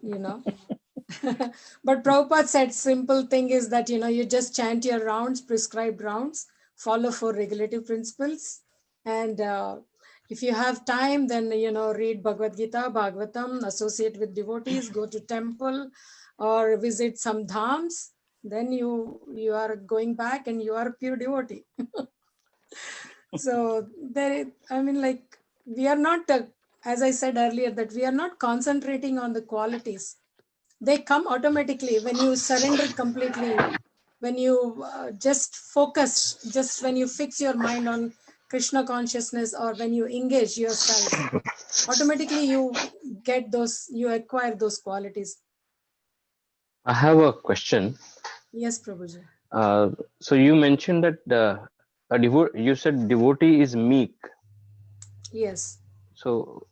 But Prabhupada said simple thing is that, you just chant your rounds, prescribed rounds, follow 4 regulative principles. And if you have time, then, read Bhagavad Gita, Bhagavatam, associate with devotees, go to temple or visit some dhams. Then you are going back and you are a pure devotee. So we are not, as I said earlier, that we are not concentrating on the qualities. They come automatically when you surrender completely, when you just focus, just when you fix your mind on Krishna consciousness, or when you engage yourself, automatically you acquire those qualities. I have a question. Yes, Prabhuji. So you mentioned that you said devotee is meek. Yes. So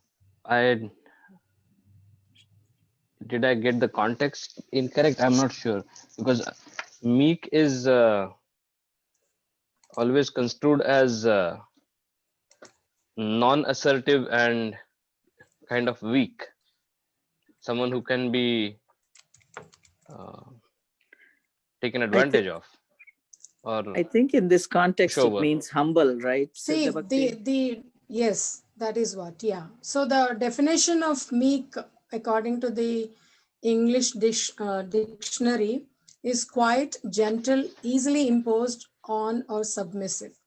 did I get the context incorrect? I'm not sure, because meek is always construed as non-assertive and kind of weak. Someone who can be taken advantage of. Or I think in this context it means humble, right? See, yes, that is what, yeah. So the definition of meek, according to the English dictionary, is quiet, gentle, easily imposed on, or submissive.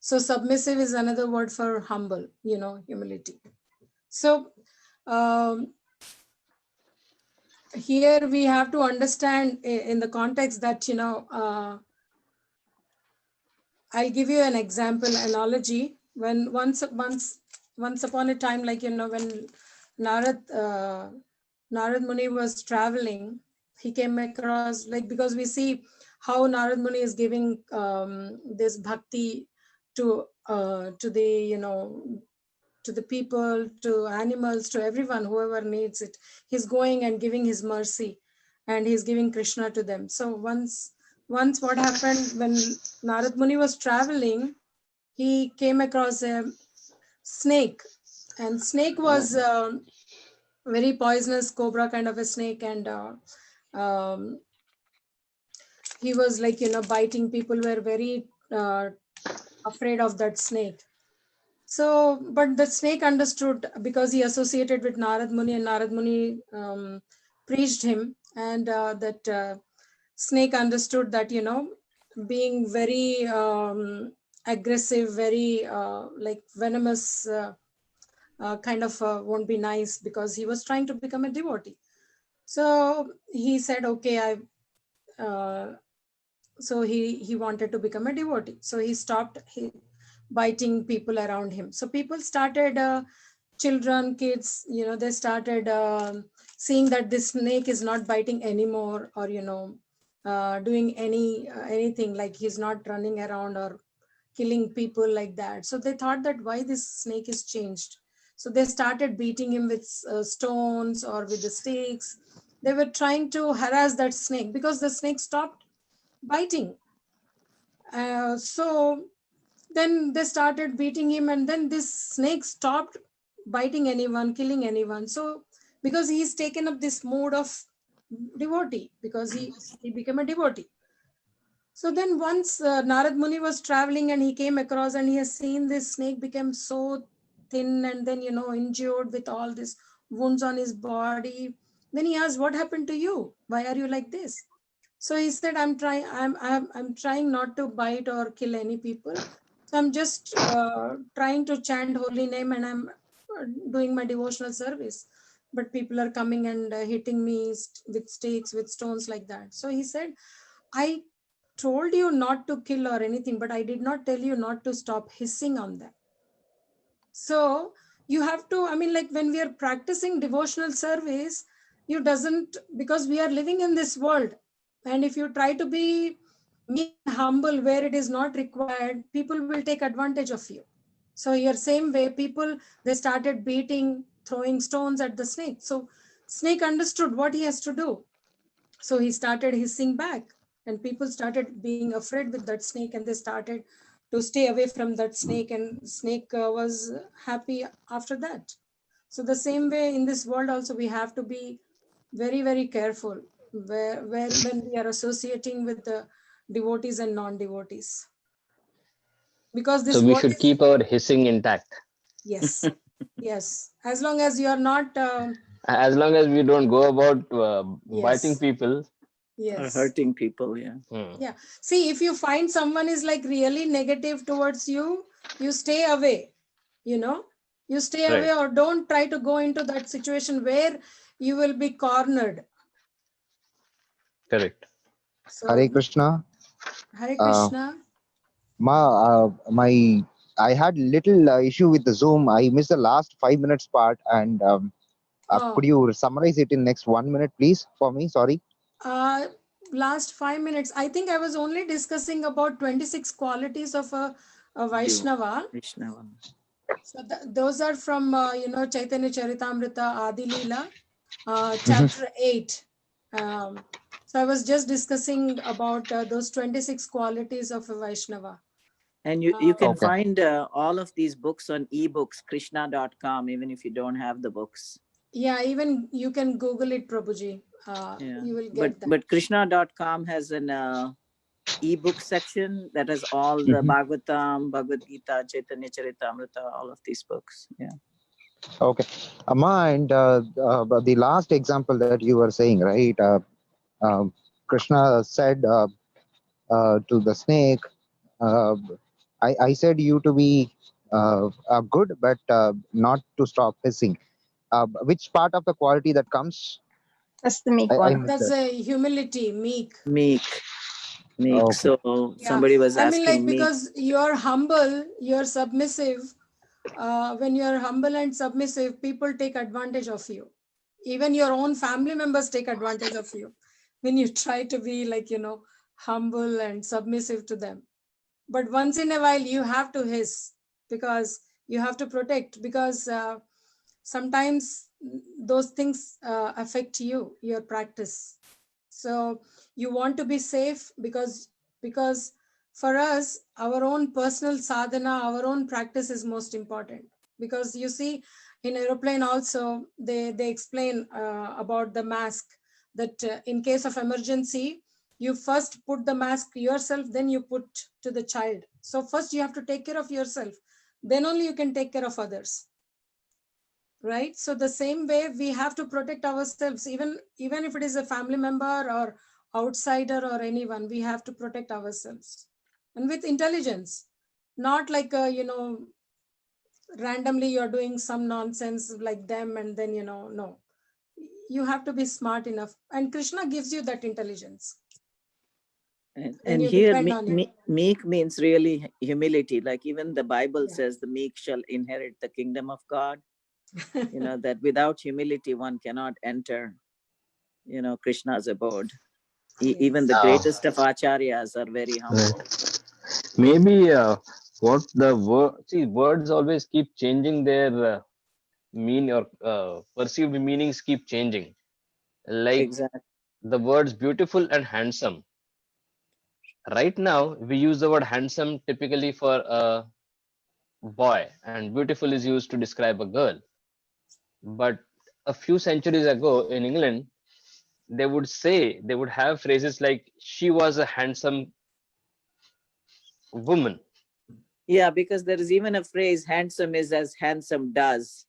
So submissive is another word for humble, humility. So here we have to understand in the context that, I'll give you an example, analogy. When once upon a time, like, when Narad Muni was traveling, he came across, like, because we see how Narad Muni is giving this bhakti to the, to the people, to animals, to everyone, whoever needs it. He's going and giving his mercy, and he's giving Krishna to them. So once what happened, when Narad Muni was traveling, he came across a snake, and snake was very poisonous, cobra kind of a snake, and he was, like, biting. People were very afraid of that snake. So, but the snake understood, because he associated with Narad Muni, and Narad Muni preached him, and that snake understood that, being very aggressive, very like venomous kind of won't be nice, because he was trying to become a devotee. So he said, okay, so he wanted to become a devotee. So he stopped biting people around him. So people started, children, kids, they started seeing that this snake is not biting anymore, or, doing anything, like he's not running around or killing people like that. So they thought that why this snake is changed. So they started beating him with stones or with the sticks. They were trying to harass that snake, because the snake stopped biting. So then they started beating him, and then this snake stopped biting anyone, killing anyone. So because he's taken up this mode of devotee, because he became a devotee. So then once Narad Muni was traveling, and he came across, and he has seen this snake become so thin, and then, injured with all these wounds on his body. Then he asked, what happened to you? Why are you like this? So he said, I'm trying not to bite or kill any people. So I'm just trying to chant holy name, and I'm doing my devotional service. But people are coming and hitting me with sticks, with stones, like that. So he said, I told you not to kill or anything, but I did not tell you not to stop hissing on them. So you have to, like, when we are practicing devotional service, you doesn't, because we are living in this world, and if you try to be meek, humble where it is not required, people will take advantage of you. So here, same way, people, they started beating, throwing stones at the snake. So snake understood what he has to do. So he started hissing back, and people started being afraid with that snake, and they started to stay away from that snake, and snake was happy after that. So the same way in this world also, we have to be very, very careful where when we are associating with the devotees and non-devotees, because this So we world should is, keep our hissing intact. yes, yes, as long as you are not As long as we don't go about biting yes, people. yes, Hurting people, yeah. yeah. See, if you find someone is like really negative towards you, you stay away, you stay away, Right. or don't try to go into that situation where you will be cornered. Correct. So, Hare Krishna. Hare Krishna. I had little issue with the Zoom. I missed the last 5 minutes part, and could you summarize it in next 1 minute, please, for me? Sorry. Last 5 minutes. I think I was only discussing about 26 qualities of a Vaishnava. Vaishnava. So those are from Chaitanya Charitamrita Adi Leela, chapter 8. So I was just discussing about those 26 qualities of a Vaishnava. And you can Okay. find all of these books on ebooks, krishna.com, even if you don't have the books. Yeah, even you can Google it, Prabhuji. Yeah. You will get that. But krishna.com has an ebook section that has all the Bhagavatam, Bhagavad Gita, Chaitanya Charitamrita, all of these books. Yeah. Okay. Amma, and the last example that you were saying, right? Krishna said to the snake, I said you to be good, but not to stop hissing. which part of the quality that comes? That's the meek I one. missed That's that. a humility, meek. Meek. Okay. So Yeah. somebody was I mean, asking like, me. because you're humble, you're submissive. When you're humble and submissive, people take advantage of you. Even your own family members take advantage of you when you try to be like, humble and submissive to them. But once in a while, you have to hiss because you have to protect, because sometimes those things affect you, your practice. So you want to be safe because for us, our own personal sadhana, our own practice is most important. Because you see, in aeroplane also, they explain about the mask, that in case of emergency, you first put the mask yourself, then you put to the child. So first you have to take care of yourself, then only you can take care of others. Right? So the same way we have to protect ourselves, even if it is a family member or outsider or anyone, we have to protect ourselves, and with intelligence, not like randomly you're doing some nonsense like them, and then no, you have to be smart enough, and Krishna gives you that intelligence. And you here, depend on him. meek means really humility. Like even the Bible Yeah. says, the meek shall inherit the kingdom of God. That without humility, one cannot enter, Krishna's abode. Even the greatest of acharyas are very humble. Right. Maybe what the words always keep changing their mean or perceived meanings keep changing. Like Exactly. the words beautiful and handsome. Right now, we use the word handsome typically for a boy, and beautiful is used to describe a girl. But a few centuries ago in England, they would have phrases like, she was a handsome woman. Yeah, because there is even a phrase, handsome is as handsome does,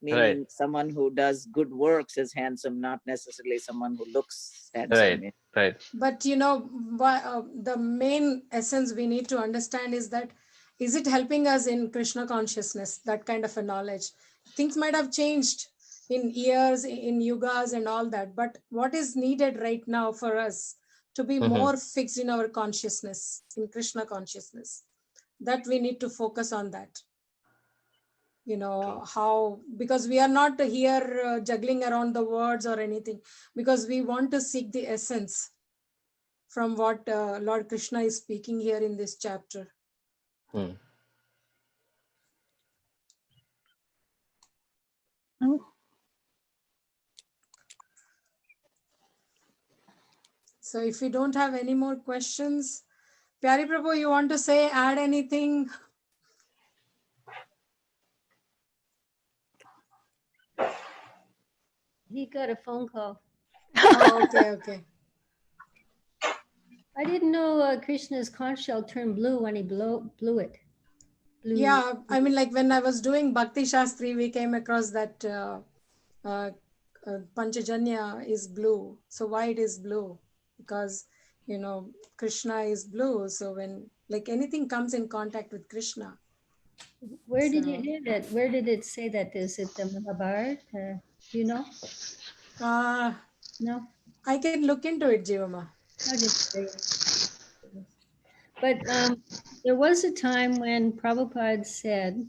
meaning Right. someone who does good works is handsome, not necessarily someone who looks handsome. Right. But the main essence we need to understand is that, is it helping us in Krishna consciousness, that kind of a knowledge? Things might have changed in years, in yugas and all that, but what is needed right now for us to be more fixed in our consciousness, in Krishna consciousness, that we need to focus on that. How, because we are not here juggling around the words or anything, because we want to seek the essence from what Lord Krishna is speaking here in this chapter. So if we don't have any more questions, Pyari Prabhu, you want to say, add anything? He got a phone call. Oh, okay. I didn't know Krishna's conch shell turned blue when he blew it. Blue. Yeah, I mean, like when I was doing Bhakti Shastri, we came across that Panchajanya is blue. So why it is blue? Because, Krishna is blue. So when like anything comes in contact with Krishna. Where did you hear that? Where did it say that? Is it the Mahabharata? Do you know? No. I can look into it, Jivama. I'll just say it. But there was a time when Prabhupada said,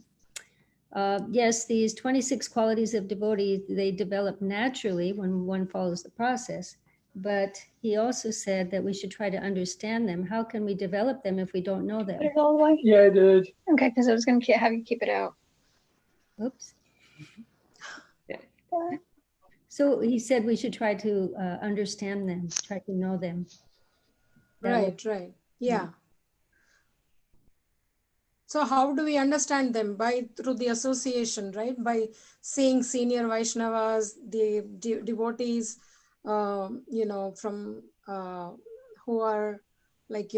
yes, these 26 qualities of devotee, they develop naturally when one follows the process. But he also said that we should try to understand them. How can we develop them if we don't know them? Put it all away? Yeah, I did. Okay, because I was going to have you keep it out. Oops. So he said we should try to understand them, try to know them. Right. Yeah. So how do we understand them? Through the association, right? By seeing senior Vaishnavas, the devotees, from who are like,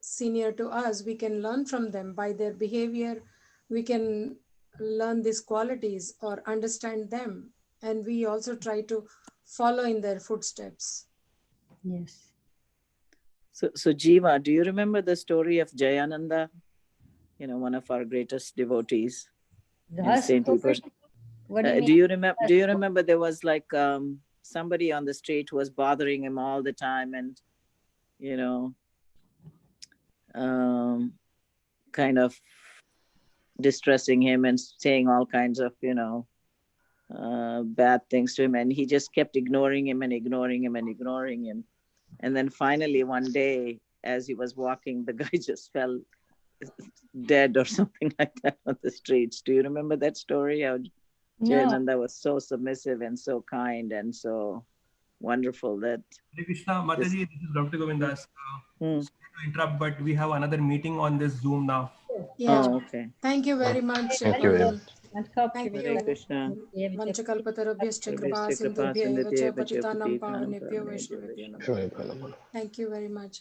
senior to us. We can learn from them by their behavior. We can learn these qualities or understand them. And we also try to follow in their footsteps. Yes. So Jiva, do you remember the story of Jayananda? One of our greatest devotees. What do you mean? Do you remember there was like somebody on the street who was bothering him all the time, and you know, kind of distressing him and saying all kinds of, you know, bad things to him, and he just kept ignoring him and ignoring him and ignoring him. And then finally one day, as he was walking, the guy just fell dead or something like that on the streets. Do you remember that story? How No. Jayananda was so submissive and so kind and so wonderful that Hare Krishna, Mataji, this is Dr. Govindas. Hmm. Sorry to interrupt, but we have another meeting on this Zoom now. Yeah. Oh, okay. Thank you very much. Thank you very much. Thank Hare you. Krishna. Vanchakalpatarabhyascha kripa Kripा sindhubhya eva cha सिन्धुभ्येव च patitanam पतितानां pavanebhyo पावनेभ्यो vaishnavebhyo namo. Thank you very much.